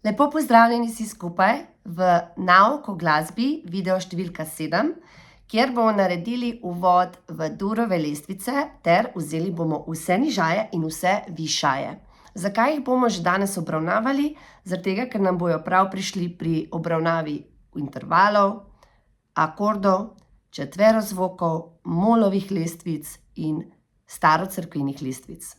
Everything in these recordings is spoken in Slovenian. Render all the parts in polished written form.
Lepo pozdravljeni vsi skupaj v nauk o glasbi, video številka 7, kjer bomo naredili uvod v Durove lestvice ter vzeli bomo vse nižaje in vse višaje. Zakaj jih bomo že danes obravnavali? Zaradi tega, ker nam bojo prav prišli pri obravnavi intervalov, akordov, četverozvokov, molovih lestvic in starocerkvenih lestvic.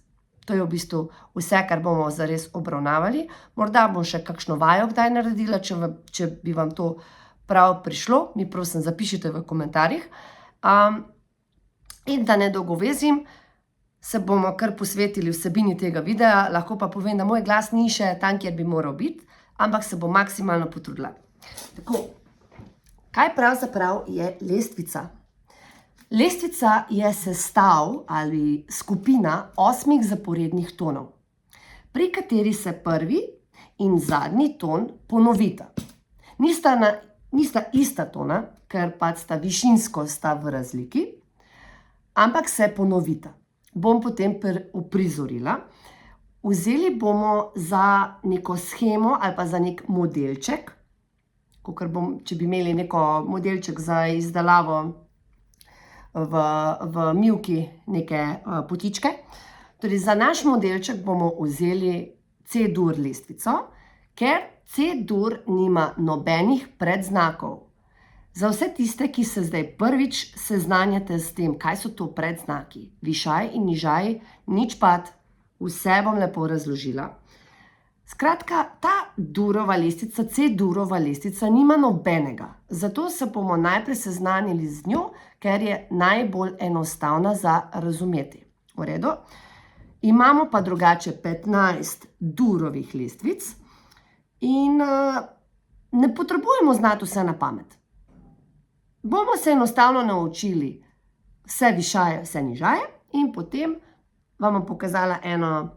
To je v bistvu vse, kar bomo zares obravnavali. Morda bom še kakšno vajo kdaj naredila, če bi vam to prav prišlo. Mi prosim zapišite v komentarjih. In da ne dolgovezim, se bomo kar posvetili vsebini tega videa. Lahko pa povem, da moj glas ni še tam, kjer bi moral biti, ampak se bom maksimalno potrudila. Tako, kaj pravzaprav je lestvica? Lestvica je sestav ali skupina 8 zaporednih tonov, pri kateri se prvi in zadnji ton ponovita. Nista ista tona, ker pač sta višinsko sta v razliki, ampak se ponovita. Bom potem uprizorila. Vzeli bomo za neko shemo ali pa za nek modelček, če bi imeli neko modelček za izdelavo v mivki neke potičke. Torej, za naš modelček bomo vzeli C-dur lestvico, ker C-dur nima nobenih predznakov. Za vse tiste, ki se zdaj prvič seznanjate s tem, kaj so to predznaki, višaj in nižaj, nič pad, vse bom lepo razložila. Skratka, ta Durova lestvica, C-durova lestvica nima nobenega. Zato se bomo najprej seznanili z njo, ker je najbolj enostavna za razumeti. V redu? Imamo pa drugače 15 Durovih lestvic in ne potrebujemo znati vse na pamet. Bomo se enostavno naučili vse višaje, vse nižaje in potem vam bom pokazala eno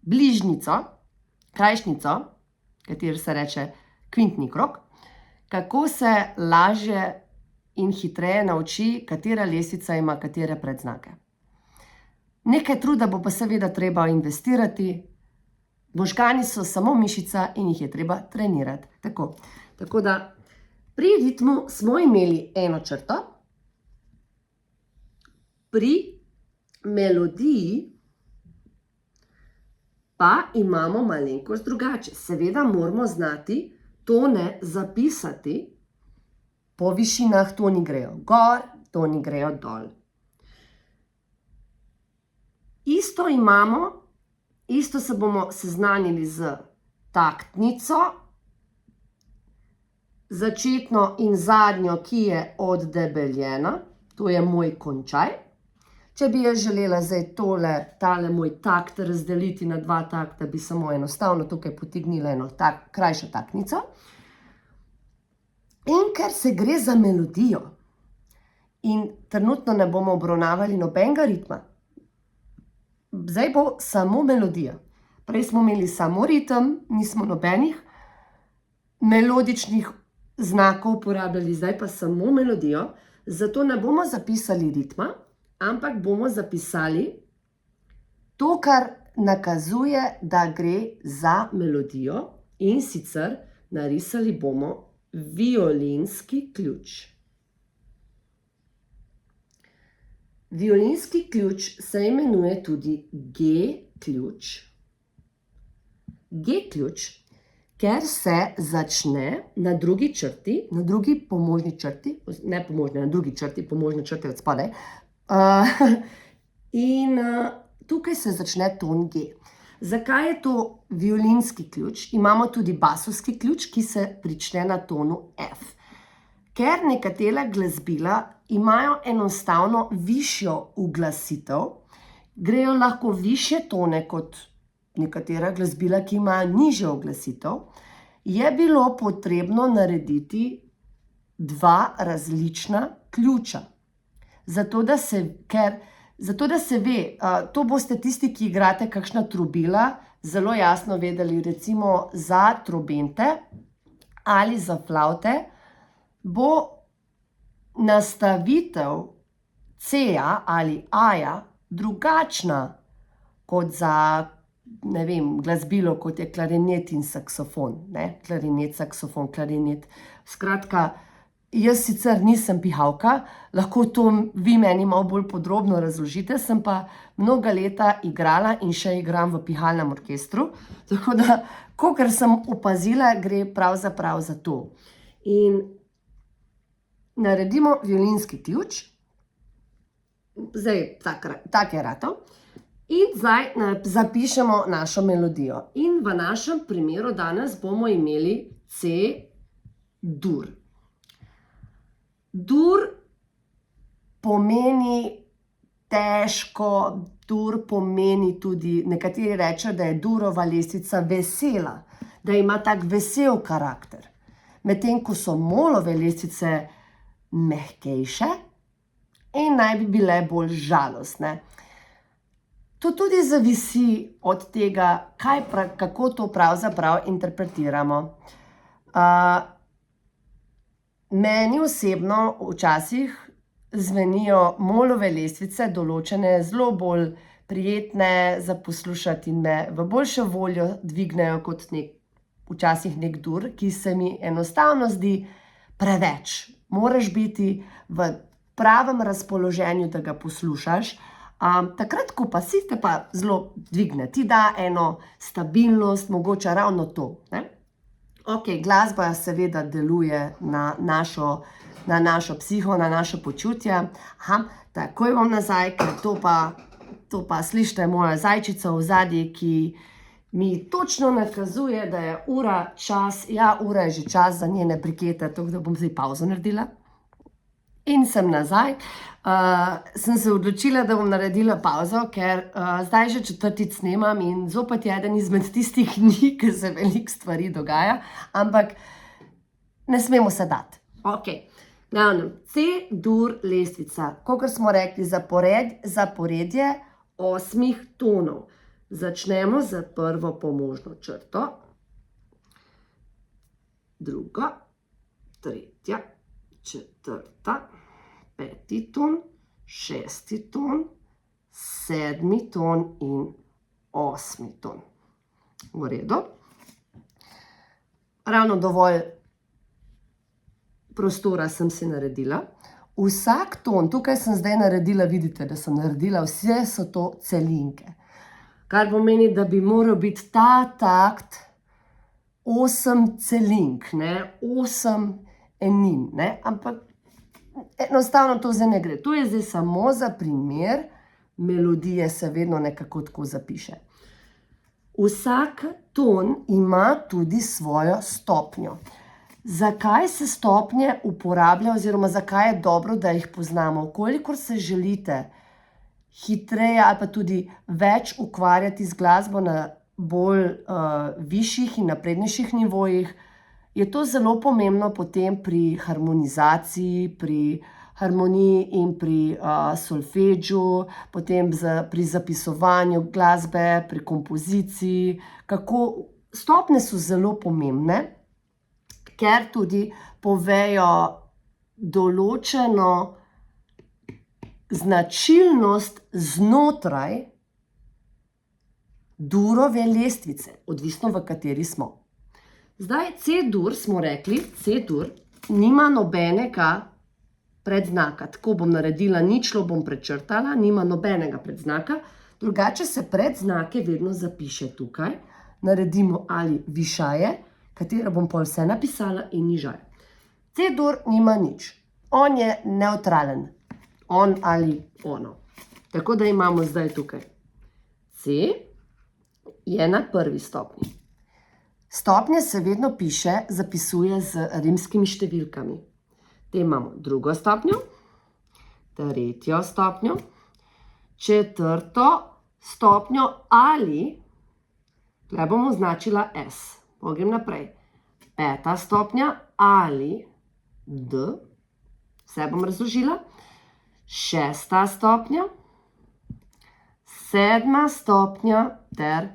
bližnjico, krajšnico, katero se reče kvintni krog, kako se lažje in hitreje nauči, katera lestvica ima katere predznake. Nekaj truda bo pa seveda treba investirati. Možgani so samo mišica in jih je treba trenirati. Tako da pri ritmu smo imeli eno črto, pri melodiji pa imamo malenkost drugače. Seveda moramo znati tone zapisati po višinah. Toni grejo gor, toni grejo dol. Isto se bomo seznanili z taktnico, začetno in zadnjo, ki je oddebeljena. To je moj končaj. Če bi jaz želela zdaj tale moj takt razdeliti na 2 takta, bi samo enostavno tukaj potegnila eno krajšo taktnico. In ker se gre za melodijo in trenutno ne bomo obravnavali nobenega ritma, zdaj bo samo melodija. Prej smo imeli samo ritem, nismo nobenih melodičnih znakov uporabljali, zdaj pa samo melodijo. Zato ne bomo zapisali ritma, ampak bomo zapisali to, kar nakazuje, da gre za melodijo, in sicer narisali bomo violinski ključ. Violinski ključ se imenuje tudi G-ključ. G-ključ, ker se začne na drugi črti, na drugi pomožni črti, ne pomožni, na drugi črti, pomožna črta je od spodaj, in tukaj se začne ton G. Zakaj je to violinski ključ? Imamo tudi basovski ključ, ki se prične na tonu F. Ker nekatera glasbila imajo enostavno višjo uglasitev, grejo lahko višje tone kot nekatera glasbila, ki imajo nižjo uglasitev, je bilo potrebno narediti 2 različna ključa. Zato da se ve, to boste tisti, ki igrate kakšna trobila, zelo jasno vedeli. Recimo za trobente ali za flavte bo nastavitev C-ja ali A-ja drugačna kot za ne vem, glasbilo, kot je klarinet in saksofon, ne? Klarinet, saksofon, klarinet. Skratka, jaz sicer nisem pihalka, lahko to vi meni malo bolj podrobno razložite, sem pa mnoga leta igrala in še igram v pihalnem orkestru, tako da, kakor sem opazila, gre pravzaprav za to. In naredimo violinski ključ, zdaj tak je ratov, in zdaj zapišemo našo melodijo. In v našem primeru danes bomo imeli C-dur. Dur pomeni težko, dur pomeni tudi, nekateri rečejo, da je durova lestvica vesela, da ima tak vesel karakter. Medtem ko so molove lestvice mehkejše in naj bi bile bolj žalostne. To tudi zavisi od tega, kako to pravzaprav interpretiramo. Meni osebno včasih zvenijo molove lestvice določene zelo bolj prijetne za poslušati in me v boljšo voljo dvignejo kot včasih nek dur, ki se mi enostavno zdi preveč. Moraš biti v pravem razpoloženju, da ga poslušaš. Takrat, ko pa si, te pa zelo dvigne. Ti da eno stabilnost, mogoče ravno to, ne? Ok, glasba seveda deluje na našo psiho, na naše počutje. Takoj bom nazaj, ker to pa slišite mojo zajčico v zadnji, ki mi točno nakazuje, da je ura čas, ura je že čas za njene brikete, tako da bom zdaj pauzo naredila. In sem nazaj. Sem se odločila, da bom naredila pauzo, ker zdaj že 4. snemam in zopet je eden izmed tistih dni, ki se veliko stvari dogaja, ampak ne smemo se dati. Ok, glavnem, C-dur lestvica, kakor smo rekli, zaporedje 8 tonov. Začnemo z prvo pomožno črto, druga, tretja, 4., 5. ton, 6. ton, 7. ton in 8. ton. V redu. Ravno dovolj prostora sem si naredila. Vsak ton, tukaj sem zdaj naredila, vidite, da sem naredila, vse so to celinke. Kar pomeni, da bi moral biti ta takt 8 celink, 8 enin, ampak enostavno to zdaj ne gre. To je zdaj samo za primer, melodije se vedno nekako tako zapiše. Vsak ton ima tudi svojo stopnjo. Zakaj se stopnje uporablja oziroma zakaj je dobro, da jih poznamo? Kolikor se želite hitreje ali pa tudi več ukvarjati z glasbo na bolj višjih in naprednejših nivojih, je to zelo pomembno potem pri harmonizaciji, pri harmoniji in pri solfeđu, potem pri zapisovanju glasbe, pri kompoziciji. Stopnje so zelo pomembne, ker tudi povejo določeno značilnost znotraj durove lestvice, odvisno v kateri smo. Zdaj, C-dur smo rekli, C-dur nima nobenega predznaka. Tako bom naredila, ničlo bom prečrtala, nima nobenega predznaka. Drugače se predznake vedno zapiše tukaj. Naredimo ali višaje, katero bom pol vse napisala in nižaje. C-dur nima nič. On je neutralen. On ali ono. Tako da imamo zdaj tukaj. C je na prvi stopnji. Stopnje se vedno zapisuje z rimskimi številkami. Te imamo drugo stopnjo, tretjo stopnjo, četrto stopnjo ali, tukaj bom označila S. Pogrem naprej. 5. stopnja ali D, vse bom razložila. 6. stopnja, 7. stopnja ter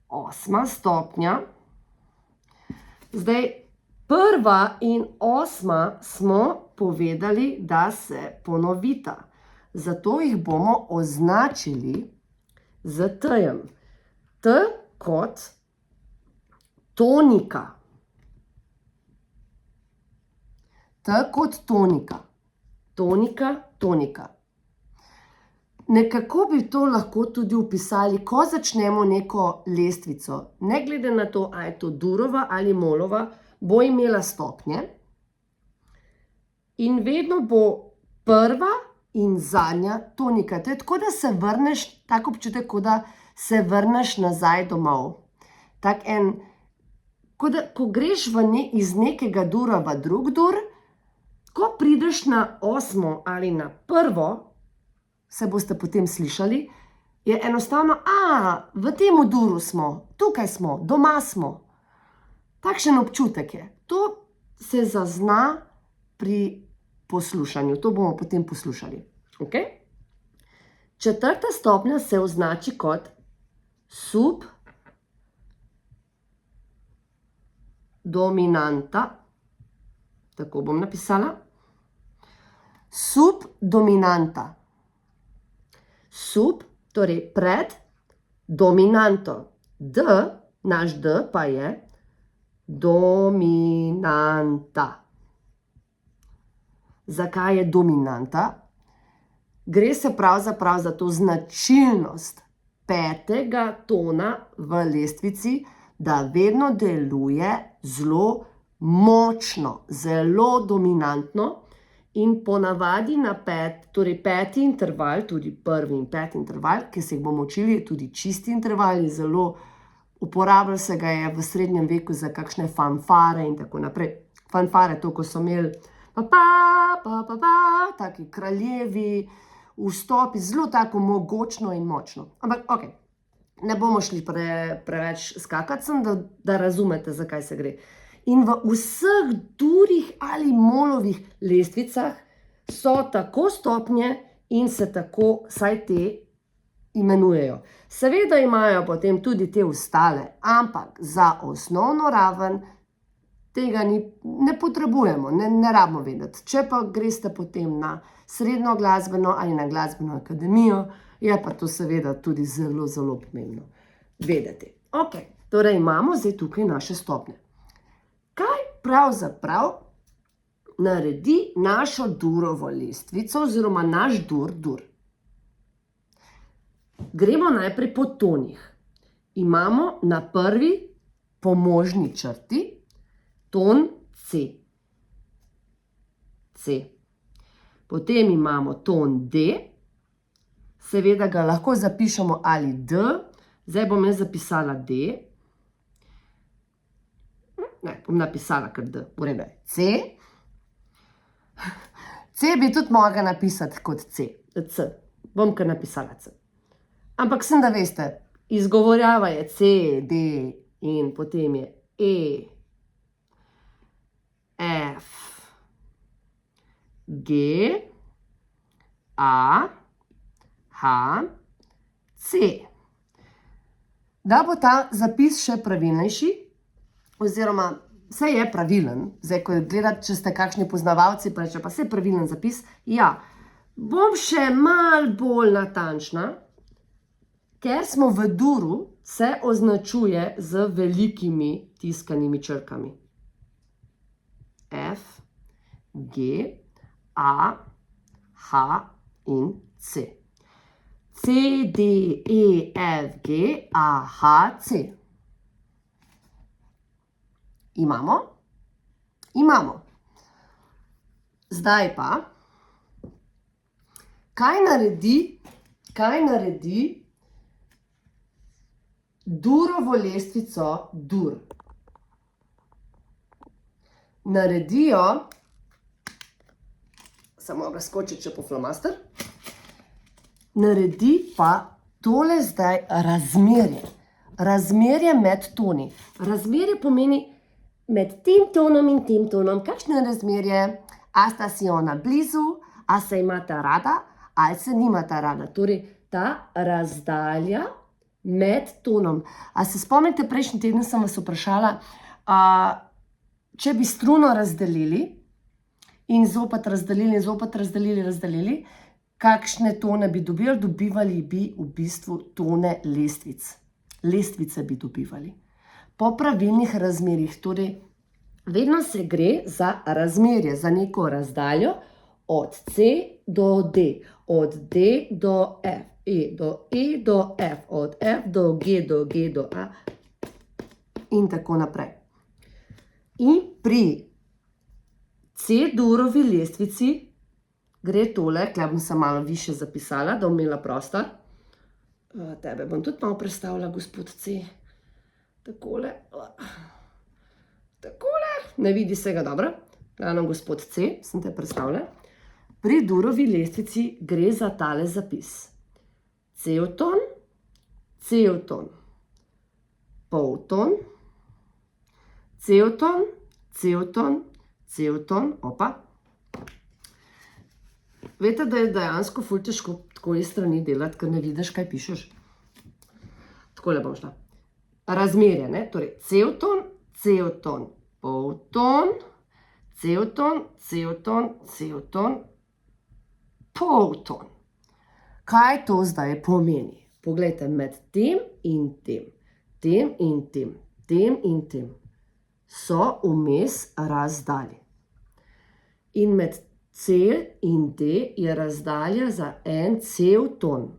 8. stopnja. Zdaj, 1. in 8. smo povedali, da se ponovita. Zato jih bomo označili z T-jem. T T kot tonika. T kot tonika. Tonika, tonika. Nekako bi to lahko tudi opisali, ko začnemo neko lestvico. Ne glede na to, ali je to durova ali molova, bo imela stopnje. In vedno bo prva in zadnja tonika. To je tako, da se vrneš, tako občutek, kot da se vrneš nazaj domov. Tak en, ko greš iz nekega dura v drug dur, ko prideš na 8. ali na 1., se boste potem slišali, je enostavno, v tem duru smo, tukaj smo, doma smo. Takšen občutek je. To se zazna pri poslušanju. To bomo potem poslušali. Okay? 4. stopnja se označi kot subdominanta. Tako bom napisala. Subdominanta. Sub, torej pred dominanto. D, naš D pa je dominanta. Zakaj je dominanta? Gre se pravzaprav za to značilnost 5. tona v lestvici, da vedno deluje zelo močno, zelo dominantno in ponavadi na 5. interval, tudi 1. in 5. interval, ki se jih bomo učili, je tudi čisti interval in zelo uporabljal se ga je v srednjem veku za kakšne fanfare in tako naprej. Fanfare, to, ko so imeli taki kraljevi vstopi, zelo tako mogočno in močno. Ampak, okej, ne bomo šli preveč skakati sem, da razumete, zakaj se gre. In v vseh durih ali molovih lestvicah so tako stopnje in se tako, saj te imenujejo. Seveda imajo potem tudi te ostale, ampak za osnovno raven tega ne potrebujemo, ne rabimo vedeti. Če pa greste potem na srednjo glasbeno ali na glasbeno akademijo, je pa to seveda tudi zelo, zelo pomembno vedeti. Ok, torej imamo zdaj tukaj naše stopnje. Kaj pravzaprav naredi našo durovo lestvico oziroma naš dur? Gremo najprej po tonih. Imamo na prvi pomožni črti ton C. C. Potem imamo ton D. Seveda ga lahko zapišemo ali D. Zdaj bom jaz zapisala D. Ne, bom napisala kar D. V redu je C. C bi tudi mogla napisati kot C. C. Bom kar napisala C. Ampak sem, da veste, izgovorjava je C, D in potem je E, F, G, A, H, C. Da bo ta zapis še pravilnejši, oziroma vse je pravilen, zdaj ko gledate, če ste kakšni poznavalci, pa reče pa vse je pravilen zapis, ja, bom še malo bolj natančna, ker smo v duru, se označuje z velikimi tiskanimi črkami. F, G, A, H in C. C, D, E, F, G, A, H, C. Imamo? Imamo. Zdaj pa, kaj naredi durovo lestvico dur? Naredijo, sem mogla skočiti še po flomaster, naredi pa tole zdaj razmerje. Razmerje med toni. Razmerje pomeni med tem tonom in tem tonom. Kakšno je razmerje? A sta si ona blizu, a se imata rada, ali se nimata rada. Torej, ta razdalja med tonom. A se spomnite, prejšnji teden sem vas vprašala, če bi struno razdelili in zopet razdelili, kakšne tone bi dobivali bi v bistvu tone lestvic. lestvice bi dobivali. Po pravilnih razmerjih, torej vedno se gre za razmerje, za neko razdaljo od C do D, od D do F, do E do F, od F do G do A in tako naprej. In pri C-durovi lestvici gre tole, tukaj bom se malo više zapisala, da bom imela prostor. Tebe bom tudi malo predstavila, gospod C. Takole. Takole. Ne vidi se ga dobro. Glavno, gospod C, sem te predstavila. Pri durovi lestvici gre za tale zapis. Ceoton, ceoton, polton, ceoton, ceoton, ceoton, opa. Veste, da je dejansko ful težko tako iz strani delati, ker ne vidiš, kaj pišeš. Takole bom šla. Razmerje, ne? Torej, ceoton, ceoton, polton, ceoton, ceoton, ceoton, polton. Kaj to zdaj pomeni? Poglejte, med tem in tem, tem in tem, tem in tem so vmes razdalje. In med C in D je razdalja za en ceoton.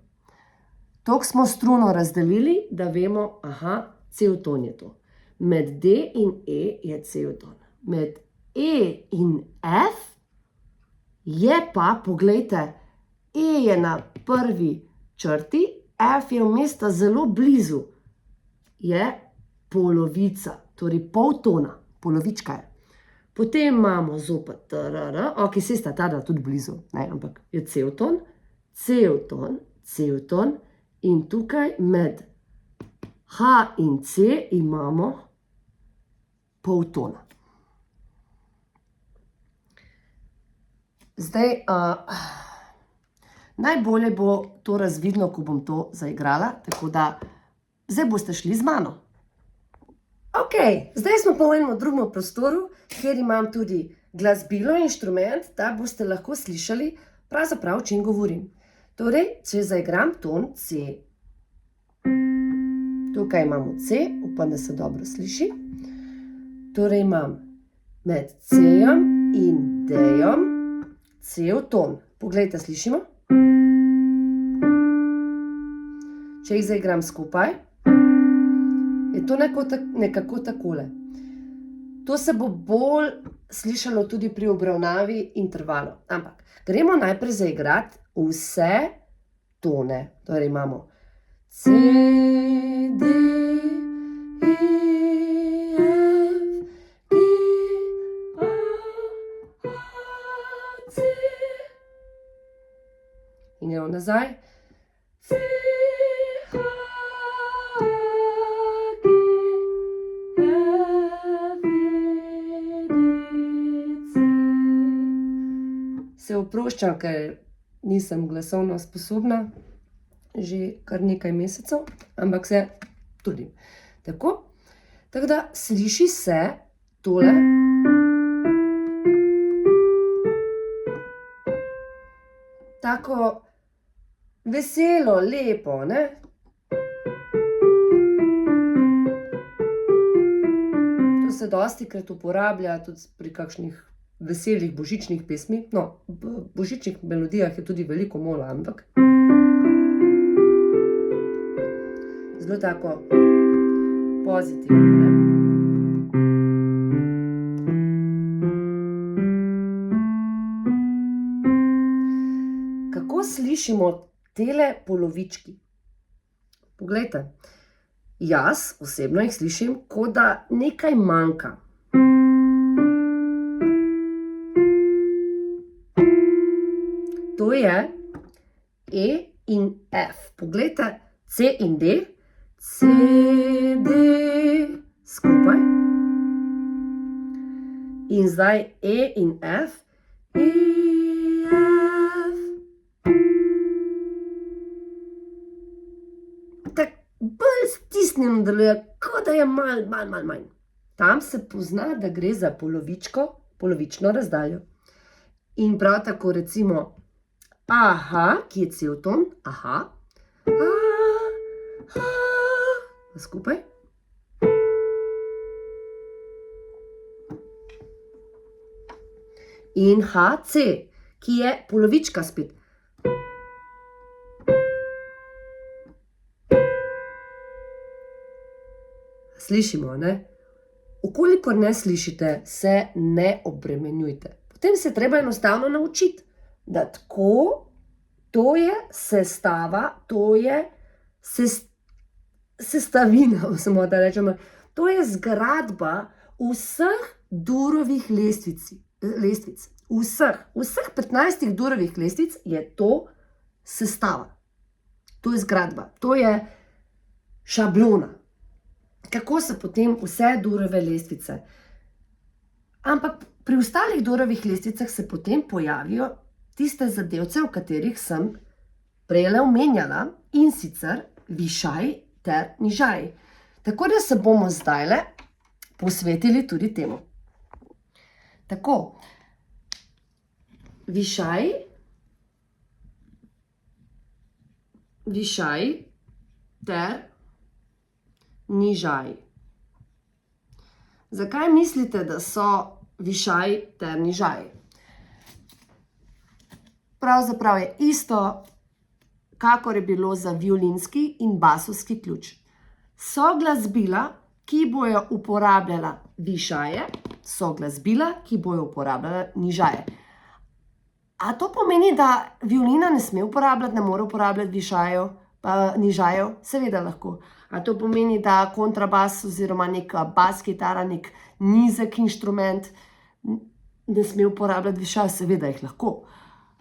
Toliko smo struno razdelili, da vemo, aha, ceoton je to. Med D in E je ceoton. Med E in F je pa, poglejte, E je na prvi črti, F je vmes zelo blizu, je polovica, torej pol tona, polovička je. Potem imamo zopet TRR, ok, se sta ta tudi blizu, ne, ampak je ceoton, ceoton, ceoton in tukaj med H in C imamo pol tona. Zdaj, najbolje bo to razvidno, ko bom to zaigrala, tako da zdaj boste šli z mano. Ok, zdaj smo pa v enem drugem prostoru, kjer imam tudi glasbilo, inštrument, da boste lahko slišali pravzaprav, o čem govorim. Torej, če zaigram ton C. Tukaj imamo C, upam, da se dobro sliši. Torej imam med C-jem in D-jem ceoton. Poglejte, slišimo? Če jih zaigram skupaj, je to nekako takole. To se bo bolj slišalo tudi pri obravnavi intervalov. Ampak gremo najprej zaigrati vse tone. Torej imamo C, D, E, F, G, A, C. In gremo nazaj. C, H, Se oproščam, ker nisem glasovno sposobna že kar nekaj mesecev, ampak se trudim. Tako da sliši se tole. Tako veselo, lepo, ne? To se dostikrat uporablja tudi pri kakšnih veselih božičnih pesmi. No, v božičnih melodijah je tudi veliko mola, ampak zelo tako pozitivno, ne? Kako slišimo tele polovički? Poglejte, jaz osebno jih slišim, kot da nekaj manjka. To je E in F. Poglejte, C in D. C, D, skupaj. In zdaj E in F. E, F. Tako bolj stisnjeno deluje, kot da je manj. Tam se pozna, da gre za polovično razdaljo. In prav tako recimo aha, ki je ceoton, aha, Skupaj. In HC, ki je polovička spet. Slišimo, ne? Okolikor ne slišite, se ne obremenjujte. Potem se treba enostavno naučiti, da tako, to je sestava, to je sestavina, samo da rečemo, to je zgradba vseh Durovih lestvic. Vseh 15 Durovih lestvic je to sestava. To je zgradba, to je šablona. Kako so potem vse Durove lestvice. Ampak pri ostalih Durovih lestvicah se potem pojavijo tiste zadevce, o katerih sem prejle omenjala, in sicer višaj ter nižaj. Tako da se bomo zdajle posvetili tudi temu. Tako, višaj ter nižaj. Zakaj mislite, da so višaj ter nižaj? Pravzaprav je isto, kakor je bilo za violinski in basovski ključ. So glasbila, ki bojo uporabljala višaje, so glasbila, ki bojo uporabljala nižaje. A to pomeni, da violina ne sme uporabljati, ne more uporabljati višajev, nižajev? Seveda lahko. A to pomeni, da kontrabas oziroma neka bas kitara, nek nizek inštrument, ne sme uporabljati višajev? Seveda jih lahko.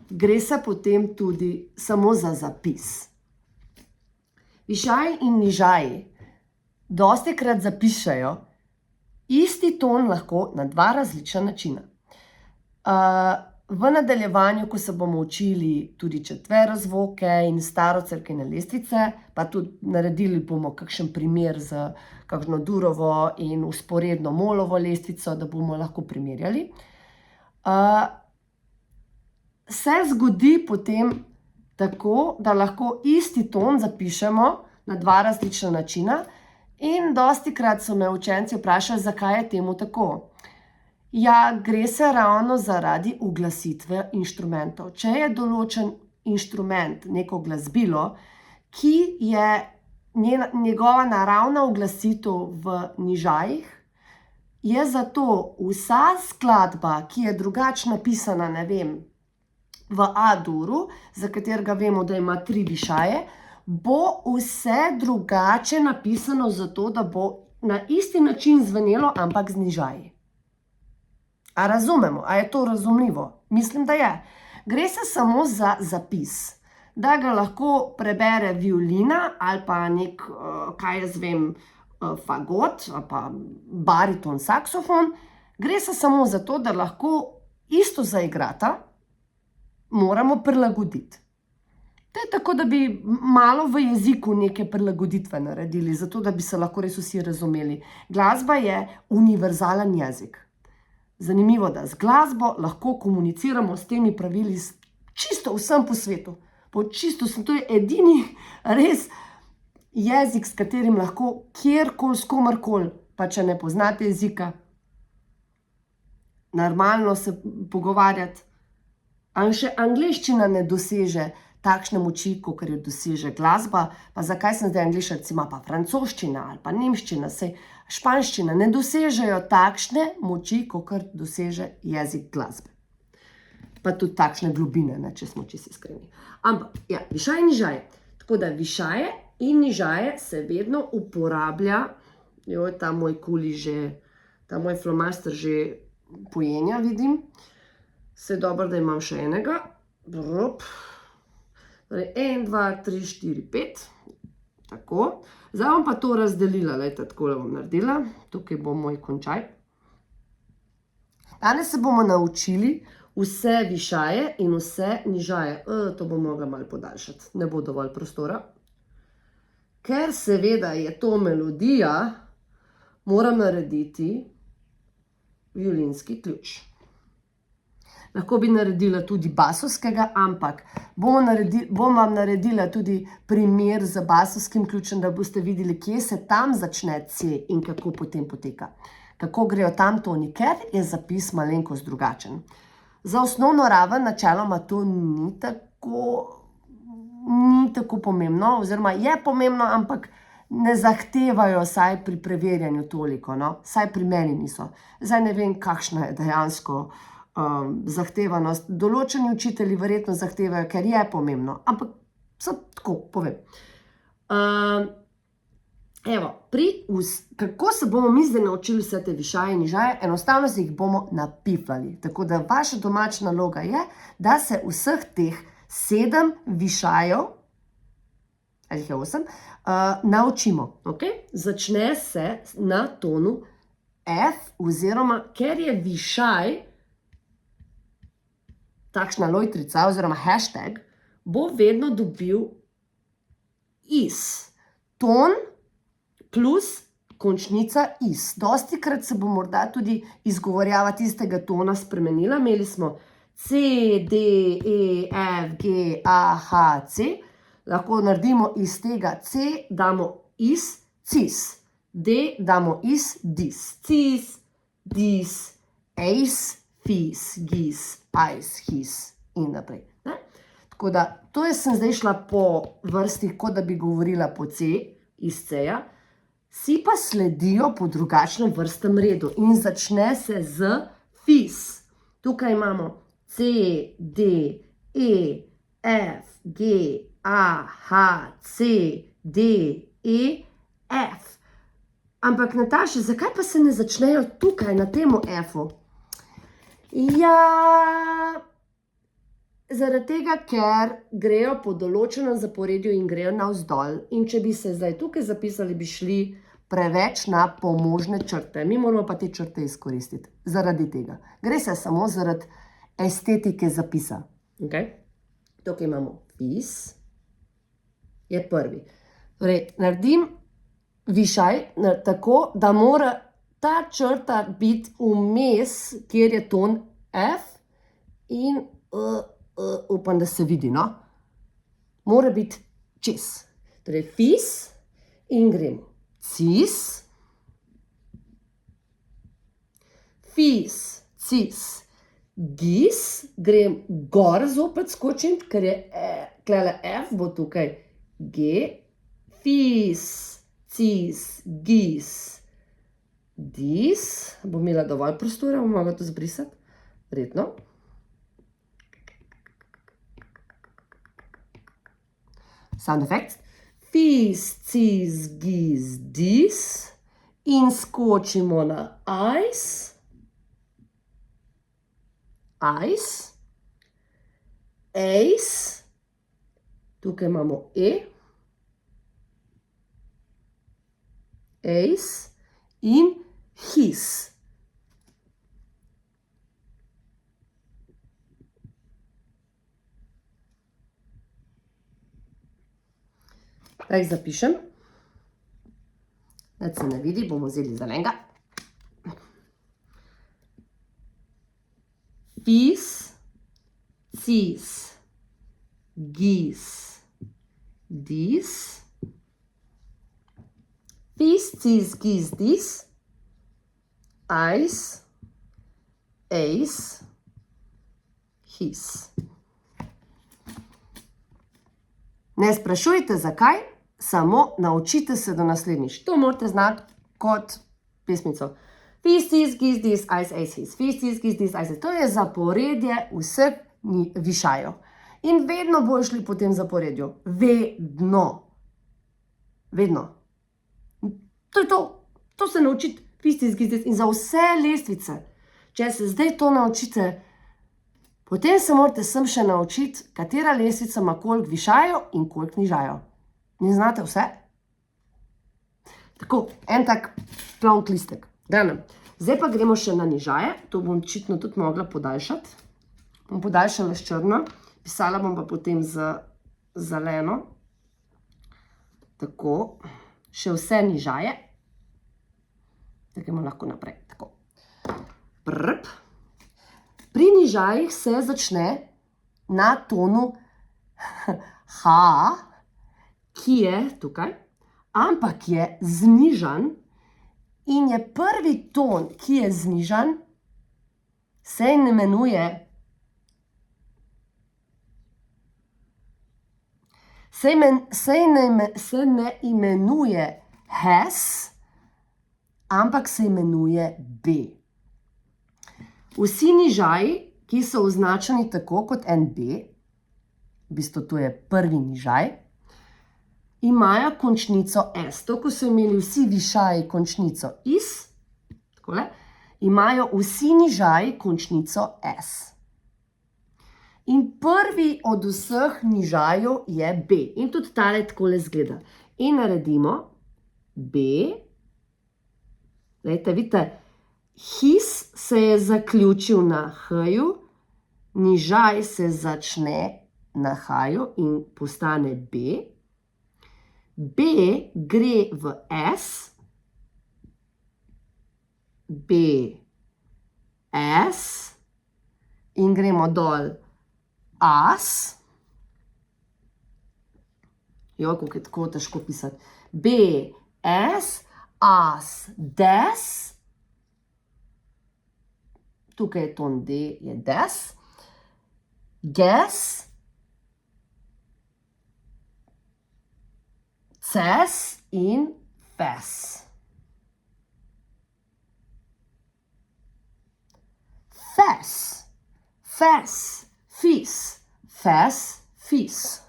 Gre se potem tudi samo za zapis. Višaji in nižaji dostikrat zapišejo isti ton lahko na dva različna načina. V nadaljevanju, ko se bomo učili tudi četverozvoke in starocirkvene lestvice, pa tudi naredili bomo kakšen primer z kakšno Durovo in vzporedno Molovo lestvico, da bomo lahko primerjali. Se zgodi potem tako, da lahko isti ton zapišemo na dva različna načina in dostikrat so me učenci vprašali, zakaj je temu tako. Ja, gre se ravno zaradi uglasitve inštrumentov. Če je določen inštrument, neko glasbilo, ki je njegova naravna uglasitev v nižajih, je zato vsa skladba, ki je drugače napisana, ne vem, v A-duru, za katerega vemo, da ima 3 višaje, bo vse drugače napisano zato, da bo na isti način zvenelo, ampak z nižaji. A razumemo? A je to razumljivo? Mislim, da je. Gre se samo za zapis. Da ga lahko prebere violina ali pa nek, kaj jaz vem, fagot ali pa bariton saksofon. Gre se samo za to, da lahko isto zaigrata, moramo prilagoditi. To je tako, da bi malo v jeziku neke prilagoditve naredili, zato da bi se lahko res vsi razumeli. Glasba je univerzalen jezik. Zanimivo, da z glasbo lahko komuniciramo s temi pravili čisto vsem po svetu. To je edini res jezik, s katerim lahko kjerkoli, s komarkoli, pa če ne poznate jezika, normalno se pogovarjati. A še angleščina ne doseže takšne moči, kakor jo doseže glasba. Pa zakaj sem zdaj angleščina, recimo pa francoščina ali pa nemščina, saj španščina ne dosežejo takšne moči, kakor doseže jezik glasbe. Pa tudi takšne globine, ne, če smo čisto iskreni. Ampak, ja, višaje in nižaje. Tako da višaje in nižaje se vedno uporablja, ta moj kuli že, ta moj flomaster že pojenja, vidim. Vse dobro, da imam še enega. Torej, 1, 2, 3, 4, 5. Tako. Zdaj bom pa to razdelila, lejte, tako bom naredila. Tukaj bo moj končaj. Danes se bomo naučili vse višaje in vse nižaje. To bom mogla malo podaljšati, ne bo dovolj prostora. Ker seveda je to melodija, moram narediti violinski ključ. Lahko bi naredila tudi basovskega, ampak bom vam naredila tudi primer z basovskim ključem, da boste videli, kje se tam začne C in kako potem poteka. Kako grejo tam toni, ker je zapis malenkost drugačen. Za osnovno raven načeloma to ni tako pomembno, oziroma je pomembno, ampak ne zahtevajo saj pri preverjanju toliko, no? Saj pri meni niso. Zdaj ne vem, kakšna je dejansko zahtevanost. Določeni učitelji verjetno zahtevajo, ker je pomembno, ampak so tako, povem. Evo, kako se bomo mi zdaj naučili vse te višaje in nižaje? Enostavno se jih bomo napifali. Tako da vaša domača naloga je, da se vseh teh 7 višajev, ali jih je 8, naučimo. Začne se na tonu F, oziroma ker je višaj takšna lojtrica oziroma hashtag, bo vedno dobil is. Ton plus končnica is. Dostikrat se bo morda tudi izgovorjava tistega tona spremenila. Imeli smo C, D, E, F, G, A, H, C. Lahko naredimo iz tega C, damo is, cis. D, damo is, dis. Cis, dis, ace, fis, gis, ice, his in naprej. Tako da, to sem zdaj šla po vrsti, kot da bi govorila po C, iz C-ja. Vsi pa sledijo po drugačnem vrstnem redu in začne se z fis. Tukaj imamo C, D, E, F, G, A, H, C, D, E, F. Ampak, Nataša, zakaj pa se ne začnejo tukaj, na temu F-u? Ja, zaradi tega, ker grejo po določenem zaporedju in grejo navzdol. In če bi se zdaj tukaj zapisali, bi šli preveč na pomožne črte. Mi moramo pa te črte izkoristiti. Zaradi tega. Gre se samo zaradi estetike zapisa. Tukaj imamo fis. Je prvi. Torej, naredim višaj tako, da mora ta črta biti vmes, kjer je ton F in upam, da se vidi, no? Mora biti čez. Torej, fis in gremo. Cis. Fis, cis. Gis, grem gor zopet skočim, ker je klele F, bo tukaj G. Fis, cis, gis, dis. Bom imela dovolj prostora, bom mogla to zbrisati. Verjetno. Sound effects. Fis, cis, gis, dis. In skočimo na ice. Ice. Ace. Tukaj imamo E. Ace in his. Zdaj zapišem. Da se ne vidi, bomo vzeli zelenega. Fis, cis, gis, dis. Fis, cis, gis, dis. Ice, ace, his. Ne sprašujte, zakaj, samo naučite se do naslednjič. To morate znati kot pesmico. Fis, cis, gis, dis, ice, ace, his. Fis, cis, gis, dis, ice. To je zaporedje vseh višajev. In vedno bojo šli po tem zaporedju. Vedno. Vedno. To je to. To se naučiti. Fis, cis, gis, dis. In za vse lestvice. Če se zdaj to naučite, potem se morate sem še naučiti, katera lestvica ima koliko višajev in koliko nižajev. In znate vse? Tako, en tak plonk listek. Zdaj pa gremo še na nižaje. To bom očitno tudi mogla podaljšati. Bom podaljšala s črno. Pisala bom pa potem z zeleno. Tako, še vse nižaje. Tako gremo lahko naprej. Tako. Prp. Pri nižajih se začne na tonu H, ki je tukaj, ampak je znižan in je prvi ton, ki je znižan, se imenuje se ne imenuje has, ampak se imenuje B. Vsi nižaji, ki so označeni tako kot en B, v bistvu to je prvi nižaj, imajo končnico S. To, ko so imeli vsi višaji končnico is, takole, imajo vsi nižaji končnico S. In prvi od vseh nižajev je B. In tudi tale takole izgleda. In naredimo B. Glejte, vidite, his se je zaključil na H-ju, nižaj se začne na H-ju in postane B. B gre v S, B, S in gremo dol As. Jo, kako je tako težko pisati. B, S, As, Des. Tukaj je ton D, je Des. Ges. Ces in Fes. Fes. Fes. Fis. Fes. Fis.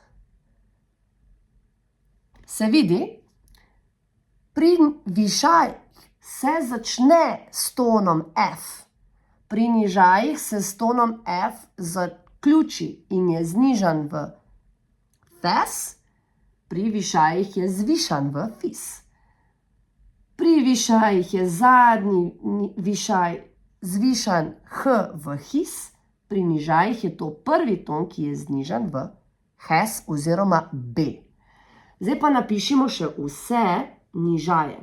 Se vidi? Pri višajih se začne s tonom F. Pri nižajih se s tonom F zaključi in je znižan v Fes. Pri višajih je zvišan v Fis. Pri višajih je zadnji višaj zvišan H v His. Pri nižajih je to prvi ton, ki je znižan v Hes oziroma B. Zdaj pa napišimo še vse nižaje.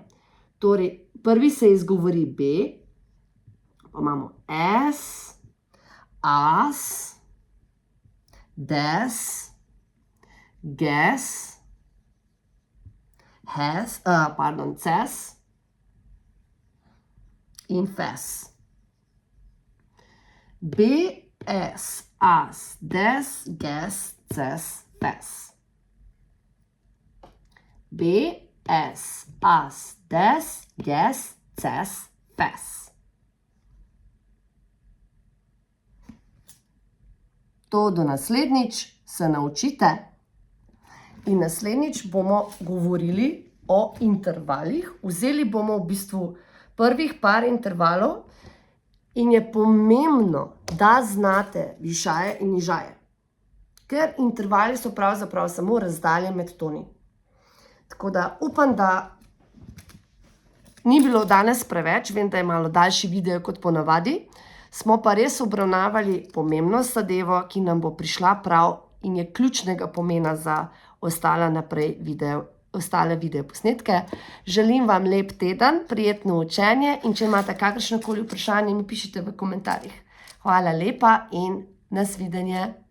Torej, prvi se izgovori B, pa imamo S, As, Des, Ges, Ces in Fes. B, S, As, Des, Ges, Ces, Fes. B, S, As, Des, Ges, Ces, Fes. To do naslednjič se naučite in naslednjič bomo govorili o intervalih. Vzeli bomo v bistvu prvih par intervalov in je pomembno, da znate višaje in nižaje. Ker intervali so pravzaprav samo razdalje med toni. Tako da upam, da ni bilo danes preveč, vem, da je malo daljši video kot ponavadi, smo pa res obravnavali pomembno zadevo, ki nam bo prišla prav in je ključnega pomena za ostale video posnetke. Želim vam lep teden, prijetno učenje in če imate kakršnokoli vprašanje, mi pišite v komentarjih. Hvala lepa in nasvidenje.